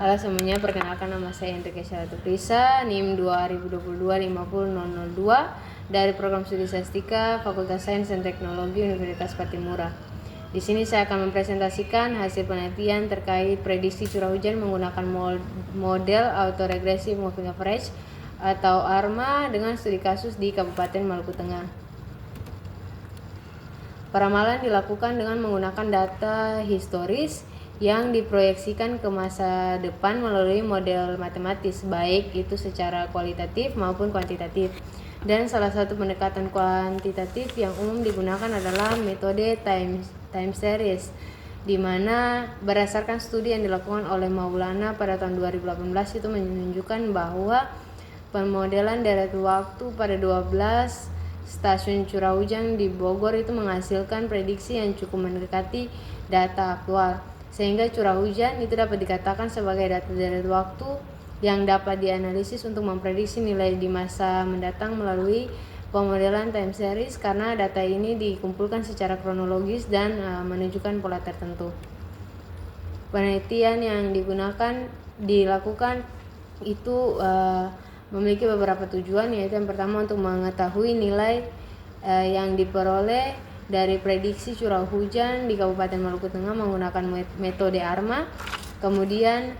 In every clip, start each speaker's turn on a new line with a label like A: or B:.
A: Halo semuanya, perkenalkan nama saya Enrique Prisa, NIM 2022-50002 dari Program Studi Sastika, Fakultas Sains dan Teknologi Universitas Patimura. Di sini saya akan mempresentasikan hasil penelitian terkait prediksi curah hujan menggunakan model autoregresi moving average atau ARMA dengan studi kasus di Kabupaten Maluku Tengah. Peramalan dilakukan dengan menggunakan data historis yang diproyeksikan ke masa depan melalui model matematis, baik itu secara kualitatif maupun kuantitatif. Dan salah satu pendekatan kuantitatif yang umum digunakan adalah metode time series, di mana berdasarkan studi yang dilakukan oleh Maulana pada tahun 2018 itu menunjukkan bahwa pemodelan deret waktu pada 12 stasiun curah hujan di Bogor itu menghasilkan prediksi yang cukup mendekati data aktual, sehingga curah hujan itu dapat dikatakan sebagai data deret waktu yang dapat dianalisis untuk memprediksi nilai di masa mendatang melalui pemodelan time series, karena data ini dikumpulkan secara kronologis dan menunjukkan pola tertentu. Penelitian yang dilakukan itu memiliki beberapa tujuan, yaitu yang pertama untuk mengetahui nilai yang diperoleh dari prediksi curah hujan di Kabupaten Maluku Tengah menggunakan metode ARMA, kemudian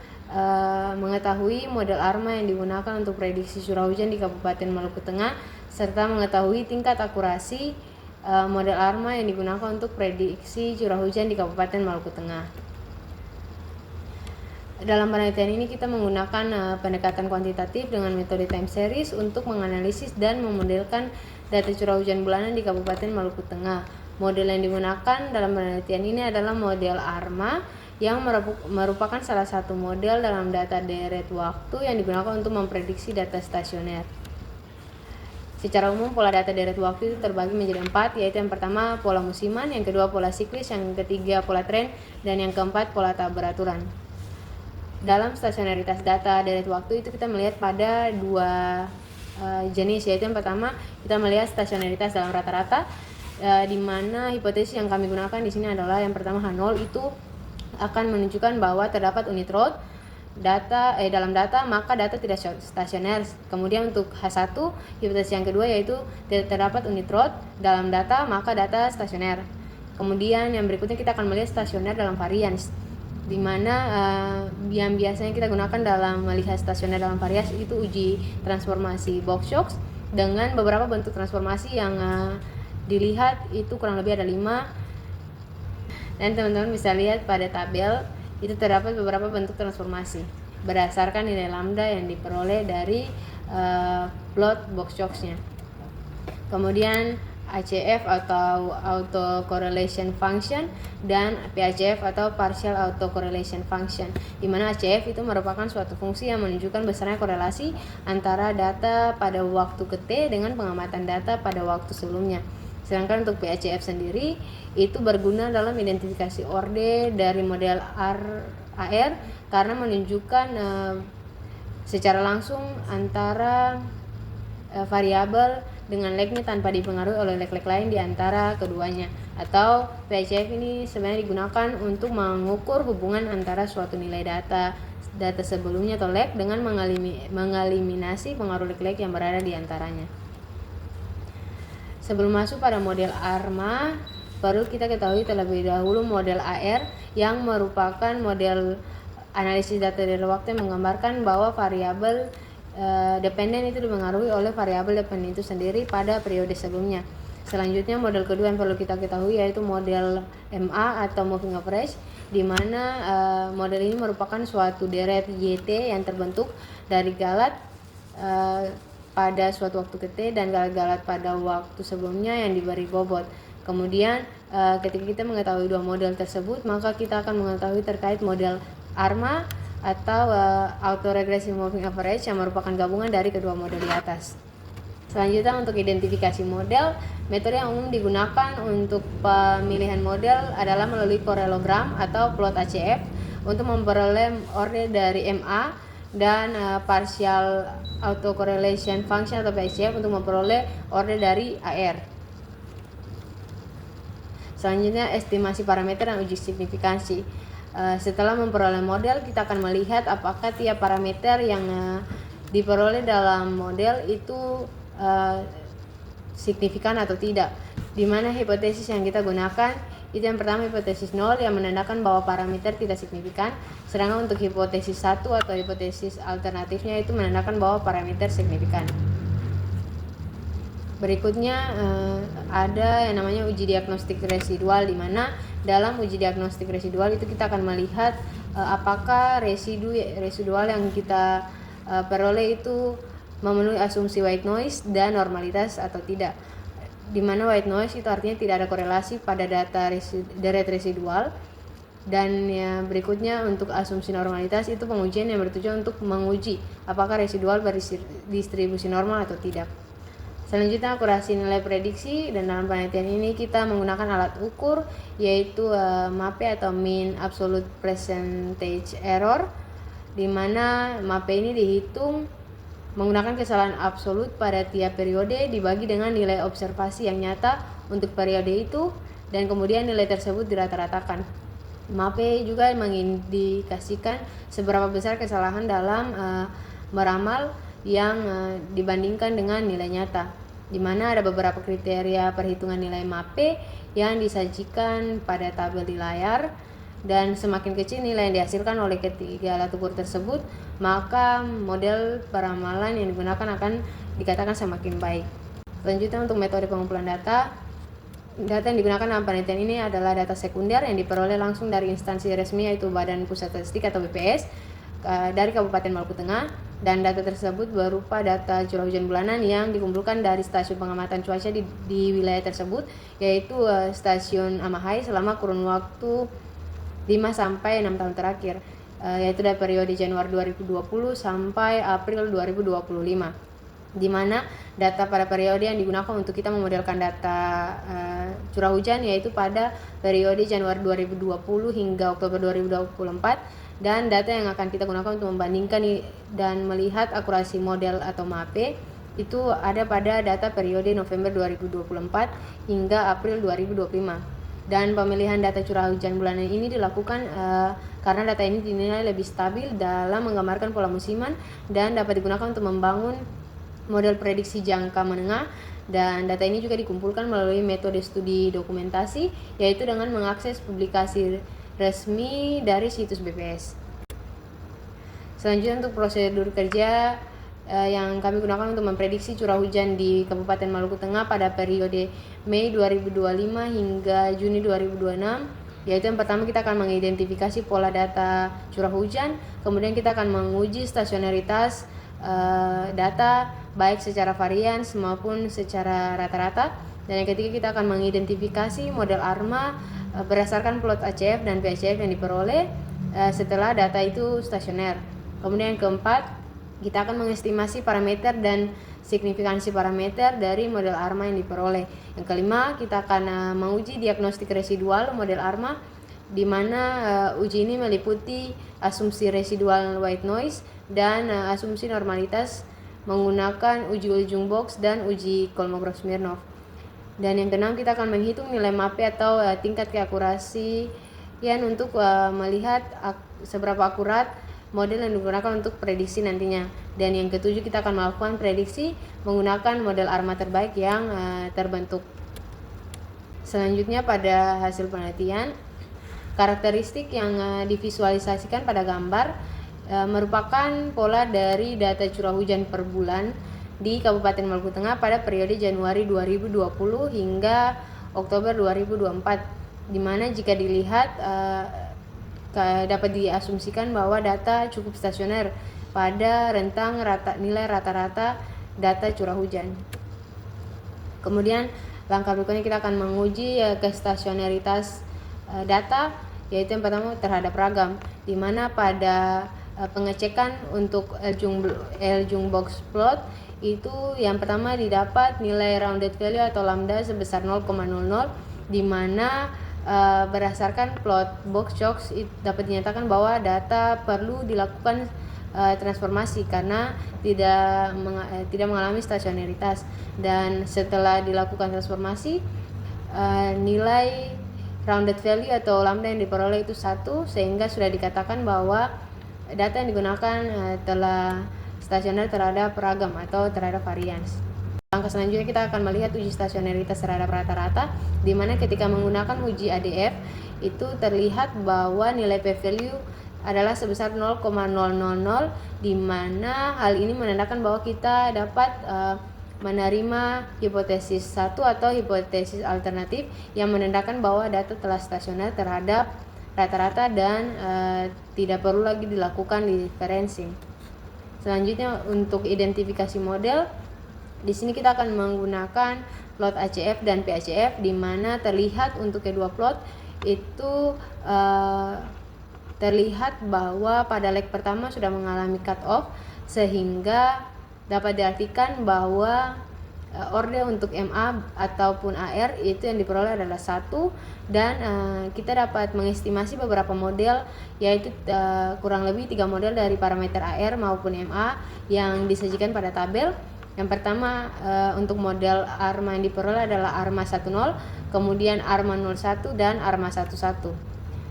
A: mengetahui model ARMA yang digunakan untuk prediksi curah hujan di Kabupaten Maluku Tengah, serta mengetahui tingkat akurasi model ARMA yang digunakan untuk prediksi curah hujan di Kabupaten Maluku Tengah. Dalam penelitian ini kita menggunakan pendekatan kuantitatif dengan metode time series untuk menganalisis dan memodelkan data curah hujan bulanan di Kabupaten Maluku Tengah. Model yang digunakan dalam penelitian ini adalah model ARMA yang merupakan salah satu model dalam data deret waktu yang digunakan untuk memprediksi data stasioner. Secara umum pola data deret waktu itu terbagi menjadi 4, yaitu yang pertama pola musiman, yang kedua pola siklis, yang ketiga pola tren, dan yang keempat pola tak beraturan. Dalam stasionaritas data deret waktu itu kita melihat pada dua jenis, yaitu yang pertama kita melihat stasionaritas dalam rata-rata, di mana hipotesis yang kami gunakan di sini adalah yang pertama H0 itu akan menunjukkan bahwa terdapat unit road dalam data, maka data tidak stasioner. Kemudian untuk H1 hipotesis yang kedua yaitu tidak terdapat unit road dalam data, maka data stasioner. Kemudian yang berikutnya kita akan melihat stasioner dalam varians, di mana yang biasanya kita gunakan dalam melihat stasioner dalam variasi itu uji transformasi box-Stokes dengan beberapa bentuk transformasi yang dilihat itu kurang lebih ada 5, dan teman-teman bisa lihat pada tabel itu terdapat beberapa bentuk transformasi berdasarkan nilai lambda yang diperoleh dari plot box-Stokes-nya. Kemudian ACF atau autocorrelation function dan PACF atau partial autocorrelation function, di mana ACF itu merupakan suatu fungsi yang menunjukkan besarnya korelasi antara data pada waktu ke T dengan pengamatan data pada waktu sebelumnya. Sedangkan untuk PACF sendiri itu berguna dalam identifikasi orde dari model AR karena menunjukkan secara langsung antara variabel dengan lag-nya tanpa dipengaruhi oleh lag-lag lain di antara keduanya. Atau PACF ini sebenarnya digunakan untuk mengukur hubungan antara suatu nilai data sebelumnya atau lag dengan mengeliminasi pengaruh lag-lag yang berada di antaranya. Sebelum masuk pada model ARMA, perlu kita ketahui terlebih dahulu model AR yang merupakan model analisis data dari waktu yang menggambarkan bahwa variabel dependen itu dipengaruhi oleh variabel dependen itu sendiri pada periode sebelumnya. Selanjutnya model kedua yang perlu kita ketahui yaitu model MA atau moving average, di mana model ini merupakan suatu deret YT yang terbentuk dari galat pada suatu waktu ke T dan galat-galat pada waktu sebelumnya yang diberi bobot. Kemudian ketika kita mengetahui dua model tersebut, maka kita akan mengetahui terkait model ARMA atau autoregressive moving average yang merupakan gabungan dari kedua model di atas. Selanjutnya untuk identifikasi model, metode yang umum digunakan untuk pemilihan model adalah melalui parallelogram atau plot ACF untuk memperoleh orde dari MA dan partial autocorrelation function atau PACF untuk memperoleh orde dari AR. Selanjutnya estimasi parameter dan uji signifikansi. Setelah memperoleh model, kita akan melihat apakah tiap parameter yang diperoleh dalam model itu signifikan atau tidak. Di mana hipotesis yang kita gunakan itu yang pertama hipotesis 0 yang menandakan bahwa parameter tidak signifikan, sedangkan untuk hipotesis 1 atau hipotesis alternatifnya itu menandakan bahwa parameter signifikan. Berikutnya ada yang namanya uji diagnostik residual, di mana dalam uji diagnostik residual itu kita akan melihat apakah residual yang kita peroleh itu memenuhi asumsi white noise dan normalitas atau tidak. Di mana white noise itu artinya tidak ada korelasi pada data deret residual. Dan ya, berikutnya untuk asumsi normalitas itu pengujian yang bertujuan untuk menguji apakah residual berdistribusi normal atau tidak. Selanjutnya akurasi nilai prediksi, dan dalam penelitian ini kita menggunakan alat ukur yaitu MAPE atau Mean Absolute Percentage Error, di mana MAPE ini dihitung menggunakan kesalahan absolut pada tiap periode dibagi dengan nilai observasi yang nyata untuk periode itu, dan kemudian nilai tersebut dirata-ratakan. MAPE juga mengindikasikan seberapa besar kesalahan dalam meramal yang dibandingkan dengan nilai nyata, di mana ada beberapa kriteria perhitungan nilai MAPE yang disajikan pada tabel di layar, dan semakin kecil nilai yang dihasilkan oleh ketiga alat ukur tersebut, maka model peramalan yang digunakan akan dikatakan semakin baik. Selanjutnya untuk metode pengumpulan data yang digunakan dalam penelitian ini adalah data sekunder yang diperoleh langsung dari instansi resmi yaitu Badan Pusat Statistik atau BPS dari Kabupaten Maluku Tengah, dan data tersebut berupa data curah hujan bulanan yang dikumpulkan dari stasiun pengamatan cuaca di wilayah tersebut, yaitu stasiun Amahai selama kurun waktu 5-6 tahun terakhir, yaitu dari periode Januari 2020 sampai April 2025, di mana data pada periode yang digunakan untuk kita memodelkan data curah hujan yaitu pada periode Januari 2020 hingga Oktober 2024, dan data yang akan kita gunakan untuk membandingkan dan melihat akurasi model atau MAPE itu ada pada data periode November 2024 hingga April 2025. Dan pemilihan data curah hujan bulanan ini dilakukan karena data ini dinilai lebih stabil dalam menggambarkan pola musiman dan dapat digunakan untuk membangun model prediksi jangka menengah, dan data ini juga dikumpulkan melalui metode studi dokumentasi yaitu dengan mengakses publikasi resmi dari situs BPS. Selanjutnya untuk prosedur kerja yang kami gunakan untuk memprediksi curah hujan di Kabupaten Maluku Tengah pada periode Mei 2025 hingga Juni 2026, yaitu yang pertama kita akan mengidentifikasi pola data curah hujan, kemudian kita akan menguji stasionaritas data baik secara varians maupun secara rata-rata, dan yang ketiga kita akan mengidentifikasi model ARMA berdasarkan plot ACF dan VHF yang diperoleh setelah data itu stasioner. Kemudian yang keempat, kita akan mengestimasi parameter dan signifikansi parameter dari model ARMA yang diperoleh. Yang kelima, kita akan menguji diagnostik residual model ARMA, di mana uji ini meliputi asumsi residual white noise dan asumsi normalitas menggunakan uji ujung box dan uji Kolmogorov-Smirnov. Dan yang keenam, kita akan menghitung nilai MAPE atau tingkat keakurasian untuk melihat seberapa akurat model yang digunakan untuk prediksi nantinya. Dan yang ketujuh, kita akan melakukan prediksi menggunakan model ARMA terbaik yang terbentuk. Selanjutnya pada hasil penelitian, karakteristik yang divisualisasikan pada gambar merupakan pola dari data curah hujan per bulan di Kabupaten Maluku Tengah pada periode Januari 2020 hingga Oktober 2024, di mana jika dilihat dapat diasumsikan bahwa data cukup stasioner pada rentang nilai rata-rata data curah hujan. Kemudian langkah berikutnya kita akan menguji kestasioneritas data, yaitu yang pertama terhadap ragam, di mana pada pengecekan untuk L-Jung box plot itu yang pertama didapat nilai rounded value atau lambda sebesar 0,00, di mana berdasarkan plot box shocks dapat dinyatakan bahwa data perlu dilakukan transformasi karena tidak mengalami stasionaritas, dan setelah dilakukan transformasi nilai rounded value atau lambda yang diperoleh itu 1, sehingga sudah dikatakan bahwa data yang digunakan telah stasioner terhadap ragam atau terhadap varians. Langkah selanjutnya kita akan melihat uji stasionaritas terhadap rata-rata, di mana ketika menggunakan uji ADF itu terlihat bahwa nilai p-value adalah sebesar 0,000, di mana hal ini menandakan bahwa kita dapat menerima hipotesis 1 atau hipotesis alternatif yang menandakan bahwa data telah stasioner terhadap rata-rata dan tidak perlu lagi dilakukan differencing. Selanjutnya untuk identifikasi model, di sini kita akan menggunakan plot ACF dan PACF, di mana terlihat untuk kedua plot itu terlihat bahwa pada leg pertama sudah mengalami cut off, sehingga dapat diartikan bahwa orde untuk MA ataupun AR itu yang diperoleh adalah 1, dan kita dapat mengestimasi beberapa model, yaitu kurang lebih 3 model dari parameter AR maupun MA yang disajikan pada tabel. Yang pertama untuk model ARMA yang diperoleh adalah ARMA 10, kemudian ARMA 01 dan ARMA 11.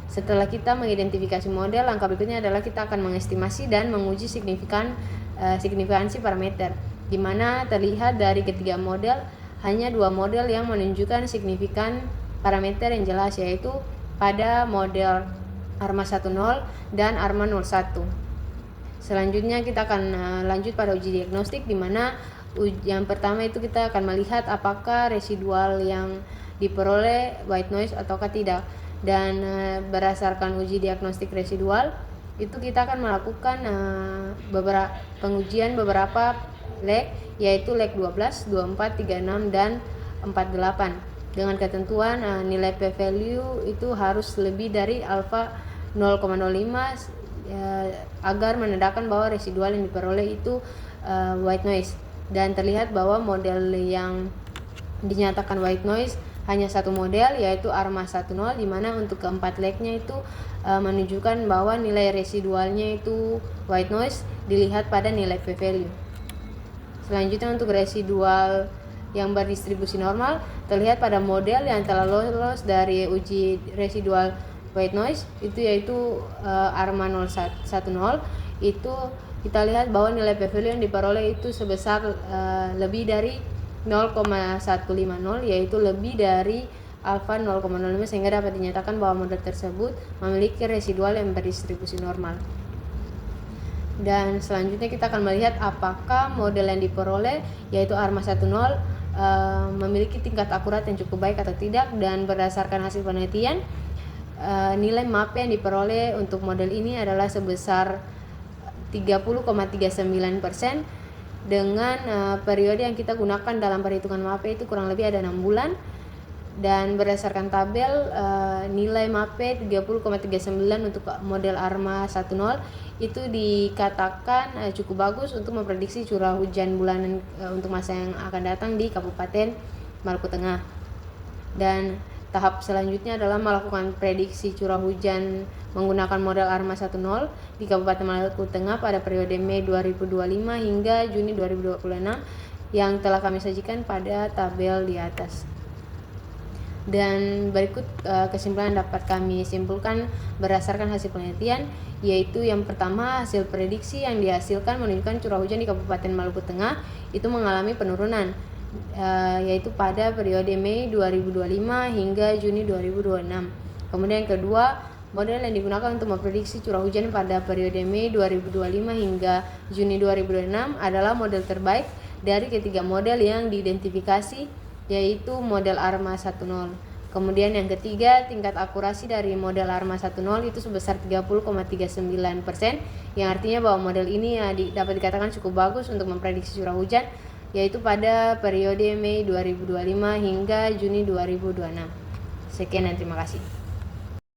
A: Setelah kita mengidentifikasi model, langkah berikutnya adalah kita akan mengestimasi dan menguji signifikansi parameter, di mana terlihat dari ketiga model hanya 2 model yang menunjukkan signifikan parameter yang jelas, yaitu pada model ARMA 10 dan ARMA 01. Selanjutnya kita akan lanjut pada uji diagnostik, di mana yang pertama itu kita akan melihat apakah residual yang diperoleh white noise ataukah tidak. Dan berdasarkan uji diagnostik residual itu kita akan melakukan pengujian beberapa leg, yaitu leg 12, 24, 36 dan 48, dengan ketentuan nilai p-value itu harus lebih dari alfa 0,05 agar menandakan bahwa residual yang diperoleh itu white noise. Dan terlihat bahwa model yang dinyatakan white noise hanya 1 model, yaitu ARMA 10, di mana untuk keempat legnya itu menunjukkan bahwa nilai residualnya itu white noise dilihat pada nilai p-value. Selanjutnya untuk residual yang berdistribusi normal, terlihat pada model yang telah lolos dari uji residual white noise itu, yaitu ARMA 010. Itu kita lihat bahwa nilai p-value yang diperoleh itu sebesar lebih dari 0,150, yaitu lebih dari alfa 0,05, sehingga dapat dinyatakan bahwa model tersebut memiliki residual yang berdistribusi normal. Dan selanjutnya kita akan melihat apakah model yang diperoleh, yaitu ARMA 10, memiliki tingkat akurat yang cukup baik atau tidak. Dan berdasarkan hasil penelitian, nilai MAP yang diperoleh untuk model ini adalah sebesar 30,39%, dengan periode yang kita gunakan dalam perhitungan MAP itu kurang lebih ada 6 bulan. Dan berdasarkan tabel nilai MAP 30,39 untuk model ARMA 10 itu dikatakan cukup bagus untuk memprediksi curah hujan bulanan untuk masa yang akan datang di Kabupaten Maluku Tengah. Dan tahap selanjutnya adalah melakukan prediksi curah hujan menggunakan model ARMA 10 di Kabupaten Maluku Tengah pada periode Mei 2025 hingga Juni 2026 yang telah kami sajikan pada tabel di atas. Dan berikut kesimpulan yang dapat kami simpulkan berdasarkan hasil penelitian, yaitu yang pertama, hasil prediksi yang dihasilkan menunjukkan curah hujan di Kabupaten Maluku Tengah itu mengalami penurunan, yaitu pada periode Mei 2025 hingga Juni 2026. Kemudian yang kedua, model yang digunakan untuk memprediksi curah hujan pada periode Mei 2025 hingga Juni 2026 adalah model terbaik dari ketiga model yang diidentifikasi, yaitu model ARMA 10. Kemudian yang ketiga, tingkat akurasi dari model ARMA 10 itu sebesar 30,39%, yang artinya bahwa model ini dapat dikatakan cukup bagus untuk memprediksi curah hujan, yaitu pada periode Mei 2025 hingga Juni 2026. Sekian dan terima kasih.